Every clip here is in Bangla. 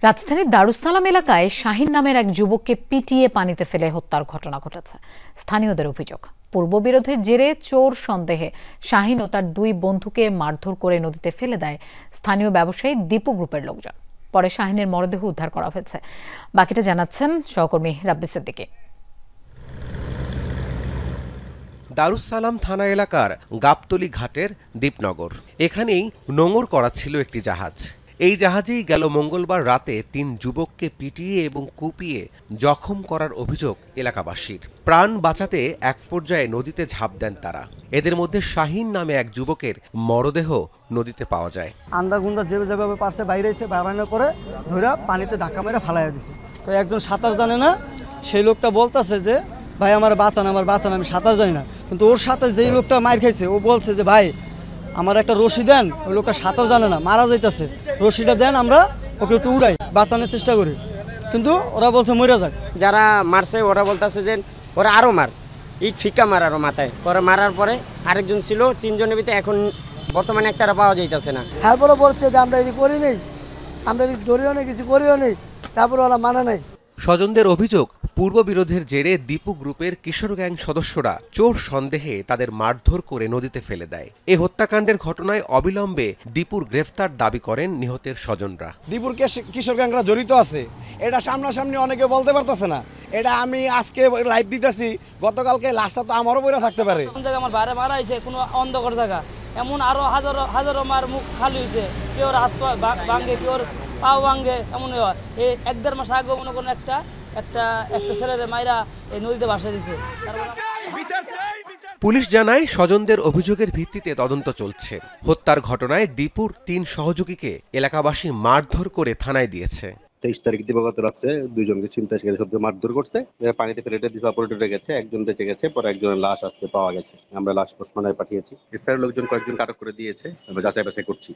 রাজধানীর দারুসালাম এলাকায় শাহিন নামের এক যুবককে পিটিয়ে পানিতে ফেলে হত্যার ঘটনা ঘটেছে। স্থানীয়দের অভিযোগ, পূর্ববিরোধের জেরে চোর সন্দেহে শাহিন ও তার দুই বন্ধুকে মারধর করে নদীতে ফেলে দেয় স্থানীয় ব্যবসায়ী দীপু গ্রুপের লোকজন। পরে শাহিনের মরদেহ উদ্ধার করা হয়েছে। বাকিটা জানাচ্ছেন সহকর্মী রাব্বি সিদ্দিকী। দারুসালাম থানা এলাকার গাবতলী ঘাটের দ্বীপনগর, এখানেই নোঙর করা ছিল একটি জাহাজ। এই জাহাজেই গেল মঙ্গলবার রাতে ৩ যুবককে পিটিয়ে এবং কুপিয়ে জখম করার অভিযোগ এলাকাবাসীর। প্রাণ বাঁচাতে এক পর্যায়ে নদীতে ঝাঁপ দেন তারা। এদের মধ্যে শাহিন নামে এক যুবকের মরদেহ নদীতে পাওয়া যায়। আন্দাগুন্দা যেভাবে পারছে বাইরে এসে বাড়ানোর পরে ধরে পানিতে ধাক্কা মেরে ফালাইয়া দিছে। তো একজন সাঁতার জানে না, সেই লোকটা বলতেছে যে ভাই আমার বাঁচান, আমি সাঁতার জানি না। কিন্তু ওর সাথে যেই লোকটা মার খাইছে ও বলছে যে ভাই আমার একটা রশি দেন, ওই লোকটা সাঁতার জানে না, মারা যাইতেছে, রশিটা দেন, আমরা ওকে একটু উড়াই, বাঁচানোর চেষ্টা করি। কিন্তু ওরা বলছে মরে যাক। যারা মারছে ওরা বলতেছে যে ওরা আরও মার, ইট ফিক্কা মার আরও মাথায়। পরে মারার পরে আরেকজন ছিল, 3 জনের ভিতরে এখন বর্তমানে একটা পাওয়া যাইতেছে না। তারপরে বলছে যে আমরা এটি করি নেই, আমরা এটি ধরিও নেই, কিছু করিও নেই, তারপরে ওরা মানে নাই। স্বজনদের অভিযোগ, পূর্ববিরোধের জেরে দীপু গ্রুপের কিশোর গ্যাং সদস্যরা চোর সন্দেহে তাদের মারধর করে নদীতে ফেলে দেয়। এই হত্যাকাণ্ডের ঘটনায় অবিলম্বে দীপুর গ্রেফতার দাবি করেন নিহতের স্বজনরা। দীপুর কিশোর গ্যাংরা জড়িত আছে, এটা সামনাসামনি অনেকে বলতে পারতেছে না। এটা আমি আজকে লাইভ দিতেছি, গতকালকে লাশটা তো আমারও বইরা থাকতে পারে। আমার বাইরে মারা হয়েছে কোনো অন্ধকার জায়গা, এমন আরো হাজারো মার মুখ খালি হয়েছে, কেউ হাত ভাঙে, কেউ পাও ভাঙে, এমন হয়। এই 1-1.5 মাস আগে মনে করেন একটা ছেলের মাইরা এই নদীতে ভাসা দিছে। পুলিশ জানায় স্বজনদের অভিযোগের ভিত্তিতে তদন্ত চলছে। হত্যার ঘটনায় দীপুর 3 সহযোগীকে এলাকাবাসী মারধর করে থানায় দিয়েছে। 23 তারিখ দিবাগত রাত্রে 2 জনকে ছিনতাইকারী শব্দে মারধর করছে, পানিতে ফেলে দিশা পড়ে গেছে, একজন বেঁচে গেছে, পরে একজনের লাশ আজকে পাওয়া গেছে। আমরা লাশ পোস্টমর্টমে পাঠিয়েছি। স্থানীয় লোকজন কয়েকজন আটক করে দিয়েছে, আমরা যাচাই বাছাই করছি।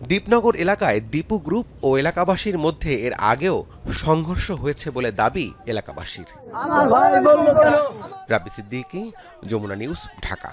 দ্বীপনগর এলাকায় দীপু গ্রুপ ও এলাকাবাসীর মধ্যে এর আগেও সংঘর্ষ হয়েছে বলে দাবি এলাকাবাসীর। রাব্বি সিদ্দিকী, যমুনা নিউজ, ঢাকা।